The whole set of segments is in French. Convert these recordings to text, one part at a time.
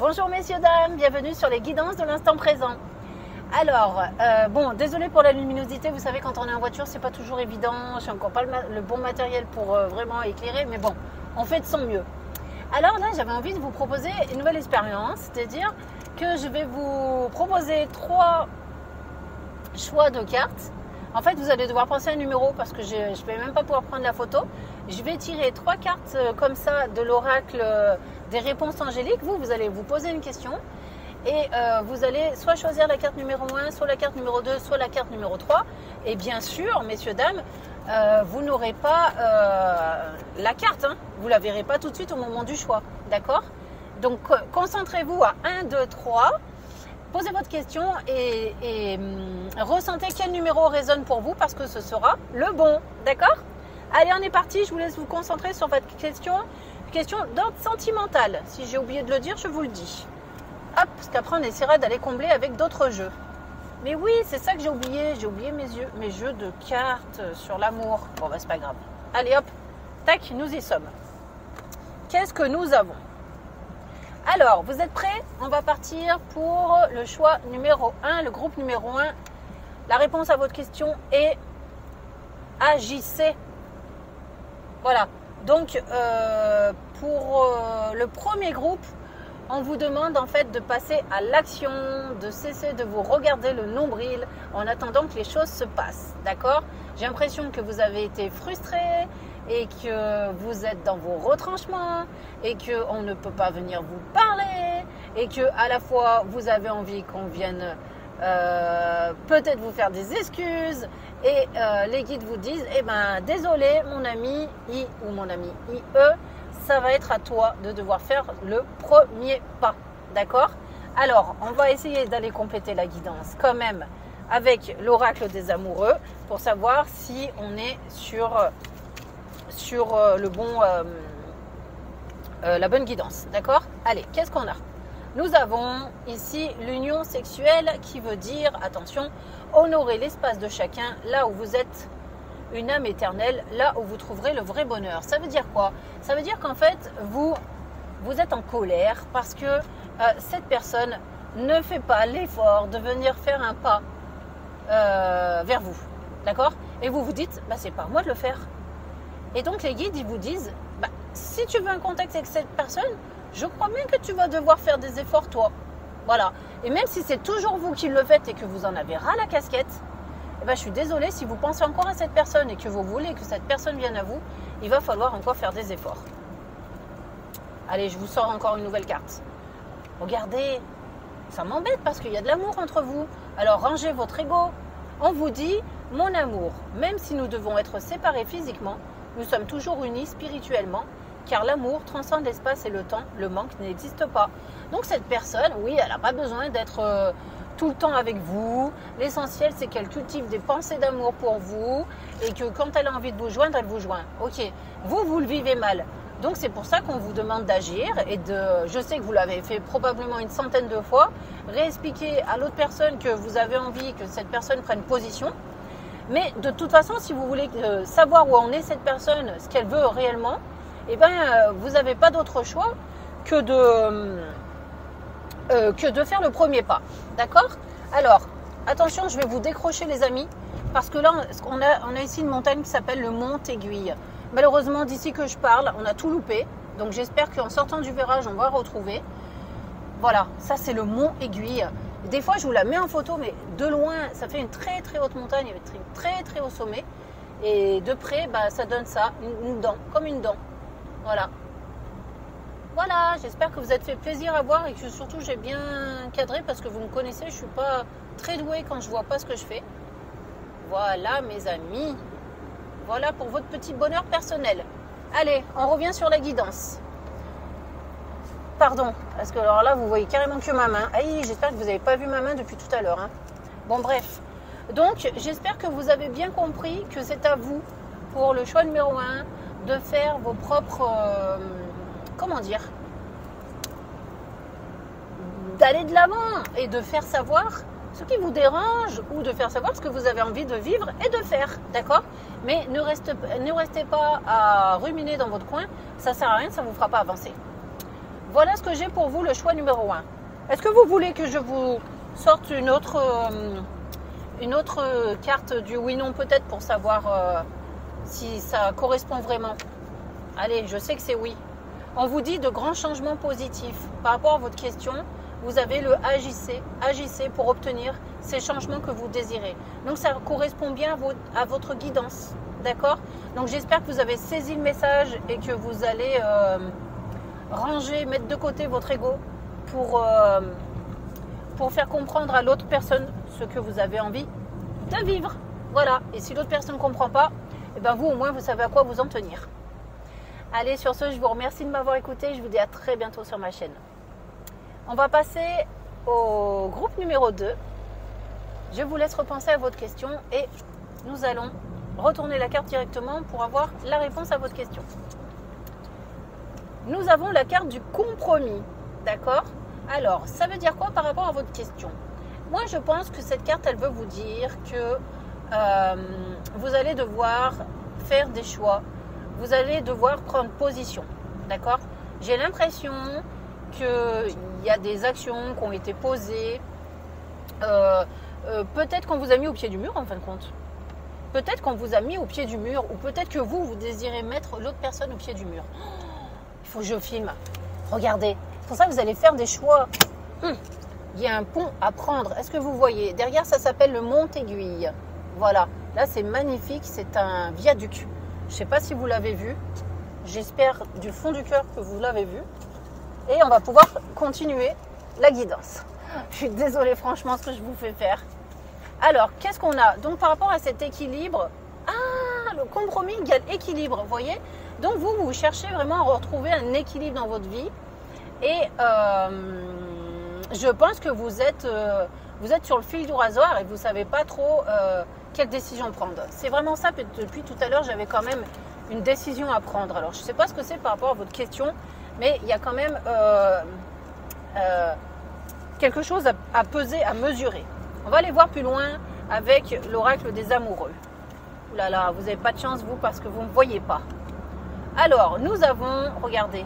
Bonjour messieurs, dames, bienvenue sur les guidances de l'instant présent. Alors, bon, désolé pour la luminosité, vous savez quand on est en voiture, c'est pas toujours évident, j'ai encore pas le bon matériel pour vraiment éclairer, mais bon, on fait de son mieux. Alors là, j'avais envie de vous proposer une nouvelle expérience, c'est-à-dire que je vais vous proposer 3 choix de cartes. En fait, vous allez devoir penser à un numéro parce que je ne vais même pas pouvoir prendre la photo. Je vais tirer 3 cartes comme ça de l'oracle des réponses angéliques. Vous allez vous poser une question et vous allez soit choisir la carte numéro 1, soit la carte numéro 2, soit la carte numéro 3. Et bien sûr, messieurs, dames, vous n'aurez pas la carte. Hein. Vous ne la verrez pas tout de suite au moment du choix. D'accord? Donc, concentrez-vous à 1, 2, 3. Posez votre question et ressentez quel numéro résonne pour vous parce que ce sera le bon. D'accord? Allez, on est parti. Je vous laisse vous concentrer sur votre question d'ordre sentimental. Si j'ai oublié de le dire, je vous le dis. Hop, parce qu'après, on essaiera d'aller combler avec d'autres jeux. Mais oui, c'est ça que j'ai oublié. J'ai oublié mes jeux de cartes sur l'amour. Bon, bah, c'est pas grave. Allez, hop. Tac, nous y sommes. Qu'est-ce que nous avons? Alors, vous êtes prêts? On va partir pour le choix numéro 1, le groupe numéro 1. La réponse à votre question est agissez. Voilà. Donc, pour le premier groupe, on vous demande en fait de passer à l'action, de cesser de vous regarder le nombril en attendant que les choses se passent. D'accord? J'ai l'impression que vous avez été frustré et que vous êtes dans vos retranchements et qu'on ne peut pas venir vous parler et que à la fois vous avez envie qu'on vienne peut-être vous faire des excuses et les guides vous disent eh ben désolé mon ami I ou mon ami IE, ça va être à toi de devoir faire le premier pas. D'accord? Alors on va essayer d'aller compléter la guidance quand même avec l'oracle des amoureux pour savoir si on est sur le bon, la bonne guidance. D'accord? Allez, qu'est-ce qu'on a? Nous avons ici l'union sexuelle qui veut dire, attention, honorer l'espace de chacun là où vous êtes une âme éternelle, là où vous trouverez le vrai bonheur. Ça veut dire quoi? Ça veut dire qu'en fait, vous êtes en colère parce que cette personne ne fait pas l'effort de venir faire un pas vers vous. D'accord? Et vous vous dites, bah, c'est pas à moi de le faire. Et donc les guides, ils vous disent, bah, si tu veux un contact avec cette personne, je crois bien que tu vas devoir faire des efforts toi. Voilà. Et même si c'est toujours vous qui le faites et que vous en avez ras la casquette, eh ben, je suis désolée, si vous pensez encore à cette personne et que vous voulez que cette personne vienne à vous, il va falloir encore faire des efforts. Allez, je vous sors encore une nouvelle carte. Regardez, ça m'embête parce qu'il y a de l'amour entre vous. Alors rangez votre ego. On vous dit, mon amour, même si nous devons être séparés physiquement, nous sommes toujours unis spirituellement, car l'amour transcende l'espace et le temps, le manque n'existe pas. Donc cette personne, oui, elle n'a pas besoin d'être tout le temps avec vous. L'essentiel, c'est qu'elle cultive des pensées d'amour pour vous et que quand elle a envie de vous joindre, elle vous joint. Ok, vous le vivez mal. Donc c'est pour ça qu'on vous demande d'agir et je sais que vous l'avez fait probablement une centaine de fois, réexpliquer à l'autre personne que vous avez envie que cette personne prenne position. Mais de toute façon, si vous voulez savoir où en est cette personne, ce qu'elle veut réellement, eh ben, vous n'avez pas d'autre choix que de faire le premier pas. D'accord? Alors, attention, je vais vous décrocher les amis, parce que là, on a ici une montagne qui s'appelle le Mont Aiguille. Malheureusement, d'ici que je parle, on a tout loupé. Donc j'espère qu'en sortant du virage, on va retrouver. Voilà, ça c'est le Mont Aiguille. Des fois, je vous la mets en photo, mais de loin, ça fait une très très haute montagne avec très très haut sommet. Et de près, bah, ça donne ça, une dent, comme une dent. Voilà. Voilà, j'espère que vous êtes fait plaisir à voir et que surtout j'ai bien cadré parce que vous me connaissez, je ne suis pas très douée quand je ne vois pas ce que je fais. Voilà mes amis. Voilà pour votre petit bonheur personnel. Allez, on revient sur la guidance. Pardon, parce que alors là, vous voyez carrément que ma main. Aïe, j'espère que vous n'avez pas vu ma main depuis tout à l'heure. Hein. Bon, bref. Donc, j'espère que vous avez bien compris que c'est à vous, pour le choix numéro 1, de faire vos propres... comment dire? D'aller de l'avant et de faire savoir ce qui vous dérange ou de faire savoir ce que vous avez envie de vivre et de faire. D'accord? Mais ne restez pas à ruminer dans votre coin. Ça ne sert à rien, ça ne vous fera pas avancer. Voilà ce que j'ai pour vous, le choix numéro 1. Est-ce que vous voulez que je vous sorte une autre carte du oui-non peut-être pour savoir si ça correspond vraiment? Allez, je sais que c'est oui. On vous dit de grands changements positifs. Par rapport à votre question, vous avez le agissez. Agissez pour obtenir ces changements que vous désirez. Donc ça correspond bien à votre guidance. D'accord? Donc j'espère que vous avez saisi le message et que vous allez ranger, mettre de côté votre ego pour faire comprendre à l'autre personne ce que vous avez envie de vivre. Voilà. Et si l'autre personne ne comprend pas, eh ben vous au moins vous savez à quoi vous en tenir. Allez, sur ce, je vous remercie de m'avoir écouté. Je vous dis à très bientôt sur ma chaîne. On va passer au groupe numéro 2. Je vous laisse repenser à votre question et nous allons retourner la carte directement pour avoir la réponse à votre question. Nous avons la carte du compromis. D'accord? Alors, ça veut dire quoi par rapport à votre question? Moi, je pense que cette carte, elle veut vous dire que vous allez devoir faire des choix. Vous allez devoir prendre position. D'accord? J'ai l'impression qu'il y a des actions qui ont été posées. Peut-être qu'on vous a mis au pied du mur, en fin de compte. Peut-être qu'on vous a mis au pied du mur. Ou peut-être que vous désirez mettre l'autre personne au pied du mur. Il faut que je filme. Regardez. C'est pour ça que vous allez faire des choix. Il y a un pont à prendre. Est-ce que vous voyez? Derrière, ça s'appelle le Mont Aiguille. Voilà. Là, c'est magnifique. C'est un viaduc. Je ne sais pas si vous l'avez vu. J'espère du fond du cœur que vous l'avez vu. Et on va pouvoir continuer la guidance. Je suis désolée, franchement, ce que je vous fais faire. Alors, qu'est-ce qu'on a? Donc, par rapport à cet équilibre, le compromis égale équilibre, vous voyez? Donc, vous cherchez vraiment à retrouver un équilibre dans votre vie. Et je pense que vous êtes sur le fil du rasoir et vous ne savez pas trop quelle décision prendre. C'est vraiment ça. Depuis tout à l'heure, j'avais quand même une décision à prendre. Alors, je ne sais pas ce que c'est par rapport à votre question, mais il y a quand même quelque chose à peser, à mesurer. On va aller voir plus loin avec l'oracle des amoureux. Ouh là là, vous n'avez pas de chance, vous, parce que vous ne me voyez pas. Alors, nous avons, regardez,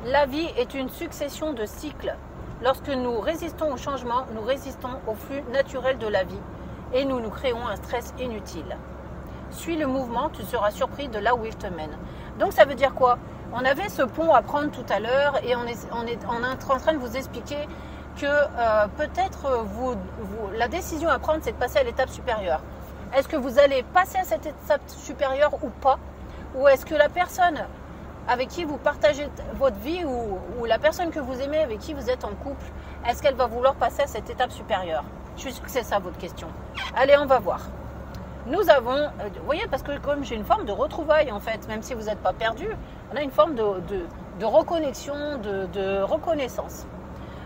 la vie est une succession de cycles. Lorsque nous résistons au changement, nous résistons au flux naturel de la vie et nous nous créons un stress inutile. Suis le mouvement, tu seras surpris de là où il te mène. Donc ça veut dire quoi? On avait ce pont à prendre tout à l'heure et on est en train de vous expliquer que peut-être la décision à prendre, c'est de passer à l'étape supérieure. Est-ce que vous allez passer à cette étape supérieure ou pas? Ou est-ce que la personne avec qui vous partagez votre vie ou la personne que vous aimez, avec qui vous êtes en couple, est-ce qu'elle va vouloir passer à cette étape supérieure? Je suis sûre que c'est ça votre question. Allez, on va voir. Nous avons, vous voyez, parce que comme j'ai une forme de retrouvaille en fait, même si vous n'êtes pas perdu, on a une forme de reconnexion, de reconnaissance.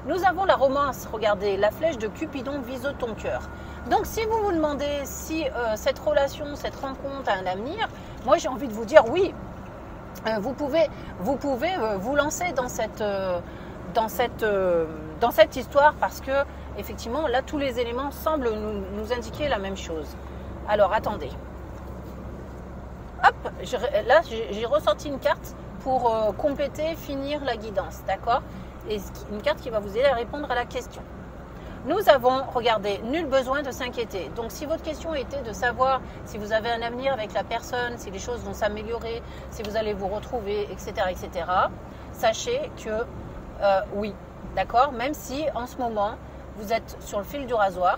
Nous avons la romance, regardez, la flèche de Cupidon vise ton cœur. Donc si vous vous demandez si cette relation, cette rencontre a un avenir, moi j'ai envie de vous dire oui. Vous pouvez vous lancer dans cette histoire parce que effectivement là tous les éléments semblent nous indiquer la même chose. Alors attendez. Hop, là j'ai ressorti une carte pour compléter, finir la guidance, d'accord? Et une carte qui va vous aider à répondre à la question. Nous avons, regardez, nul besoin de s'inquiéter. Donc si votre question était de savoir si vous avez un avenir avec la personne, si les choses vont s'améliorer, si vous allez vous retrouver, etc., sachez que oui, d'accord? Même si en ce moment, vous êtes sur le fil du rasoir,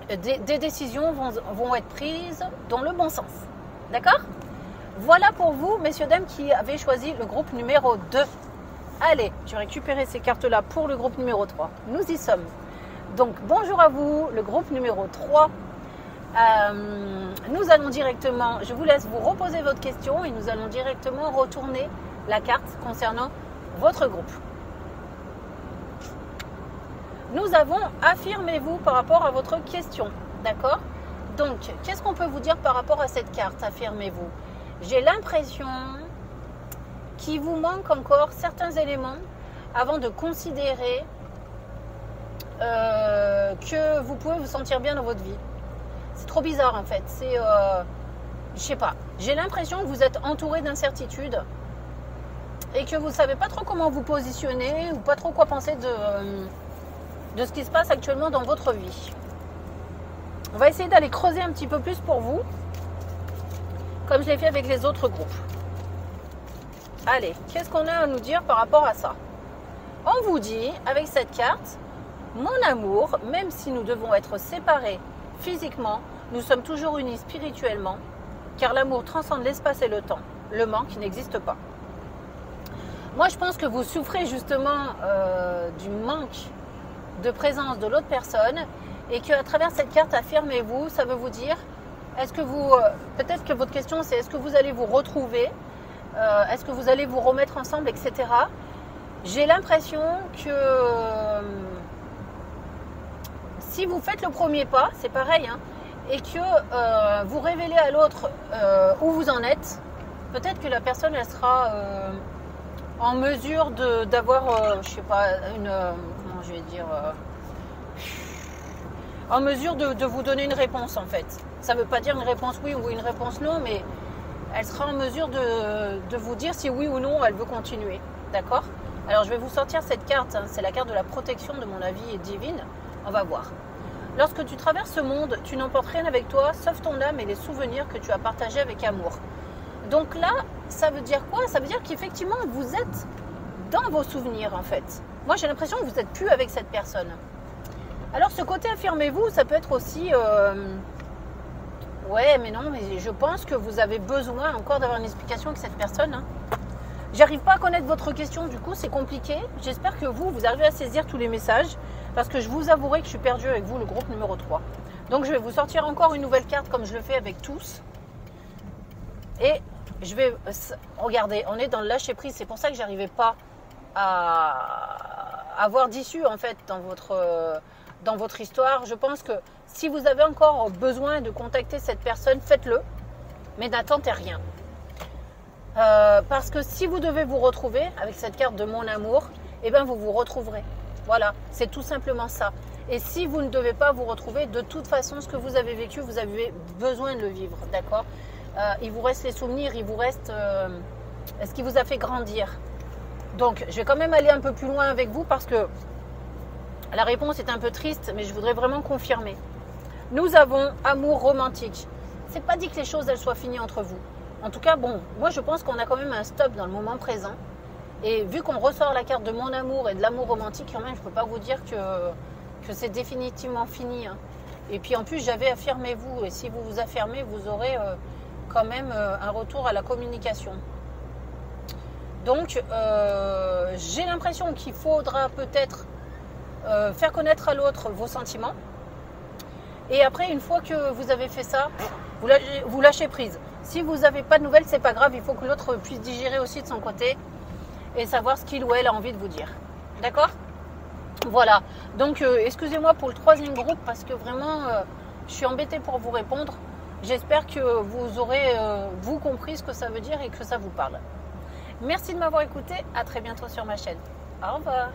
des décisions vont être prises dans le bon sens. D'accord? Voilà pour vous, messieurs, dames, qui avez choisi le groupe numéro 2. Allez, je vais récupérer ces cartes-là pour le groupe numéro 3. Nous y sommes. Donc, bonjour à vous, le groupe numéro 3. Nous allons directement, je vous laisse vous reposer votre question et nous allons directement retourner la carte concernant votre groupe. Nous avons affirmez-vous par rapport à votre question. D'accord? Donc, qu'est-ce qu'on peut vous dire par rapport à cette carte, affirmez-vous? J'ai l'impression qu'il vous manque encore certains éléments avant de considérer que vous pouvez vous sentir bien dans votre vie. C'est trop bizarre en fait. Je sais pas. J'ai l'impression que vous êtes entouré d'incertitudes et que vous ne savez pas trop comment vous positionner ou pas trop quoi penser de ce qui se passe actuellement dans votre vie. On va essayer d'aller creuser un petit peu plus pour vous, comme je l'ai fait avec les autres groupes. Allez, qu'est-ce qu'on a à nous dire par rapport à ça? On vous dit, avec cette carte, mon amour, même si nous devons être séparés physiquement, nous sommes toujours unis spirituellement, car l'amour transcende l'espace et le temps. Le manque n'existe pas. Moi, je pense que vous souffrez justement du manque de présence de l'autre personne et qu'à travers cette carte, affirmez-vous, ça veut vous dire, est-ce que vous, peut-être que votre question c'est, est-ce que vous allez vous retrouver, est-ce que vous allez vous remettre ensemble, etc. J'ai l'impression que si vous faites le premier pas, c'est pareil, hein, et que vous révélez à l'autre où vous en êtes, peut-être que la personne elle sera en mesure d'avoir, je sais pas, comment je vais dire, en mesure de vous donner une réponse en fait. Ça ne veut pas dire une réponse oui ou une réponse non, mais elle sera en mesure de vous dire si oui ou non elle veut continuer, d'accord? Alors je vais vous sortir cette carte, hein, c'est la carte de la protection de mon avis divine, on va voir. Lorsque tu traverses ce monde, tu n'emportes rien avec toi, sauf ton âme et les souvenirs que tu as partagés avec amour. Donc là, ça veut dire quoi? Ça veut dire qu'effectivement, vous êtes dans vos souvenirs, en fait. Moi, j'ai l'impression que vous n'êtes plus avec cette personne. Alors, ce côté affirmez-vous, ça peut être aussi... ouais, mais non, mais je pense que vous avez besoin encore d'avoir une explication avec cette personne. Hein. J'arrive pas à connaître votre question, du coup, c'est compliqué. J'espère que vous arrivez à saisir tous les messages, parce que je vous avouerai que je suis perdue avec vous, le groupe numéro 3. Donc, je vais vous sortir encore une nouvelle carte, comme je le fais avec tous. Et je vais... Regardez, on est dans le lâcher-prise. C'est pour ça que j'arrivais pas à avoir d'issue, en fait, dans votre histoire. Je pense que si vous avez encore besoin de contacter cette personne, faites-le. Mais n'attendez rien. Parce que si vous devez vous retrouver avec cette carte de mon amour, eh bien, vous vous retrouverez. Voilà, c'est tout simplement ça. Et si vous ne devez pas vous retrouver, de toute façon, ce que vous avez vécu, vous avez besoin de le vivre, d'accord? Il vous reste les souvenirs, il vous reste ce qui vous a fait grandir. Donc, je vais quand même aller un peu plus loin avec vous parce que la réponse est un peu triste, mais je voudrais vraiment confirmer. Nous avons amour romantique. C'est pas dit que les choses elles soient finies entre vous. En tout cas, bon, moi je pense qu'on a quand même un stop dans le moment présent. Et vu qu'on ressort la carte de mon amour et de l'amour romantique, quand même, je ne peux pas vous dire que c'est définitivement fini. Hein. Et puis en plus, j'avais affirmez-vous. Et si vous vous affirmez, vous aurez quand même un retour à la communication. Donc, j'ai l'impression qu'il faudra peut-être faire connaître à l'autre vos sentiments. Et après, une fois que vous avez fait ça, vous lâchez prise. Si vous n'avez pas de nouvelles, c'est pas grave. Il faut que l'autre puisse digérer aussi de son côté et savoir ce qu'il ou elle a envie de vous dire. D'accord? Voilà. Donc, excusez-moi pour le troisième groupe parce que vraiment, je suis embêtée pour vous répondre. J'espère que vous aurez, vous, compris ce que ça veut dire et que ça vous parle. Merci de m'avoir écouté. À très bientôt sur ma chaîne. Au revoir.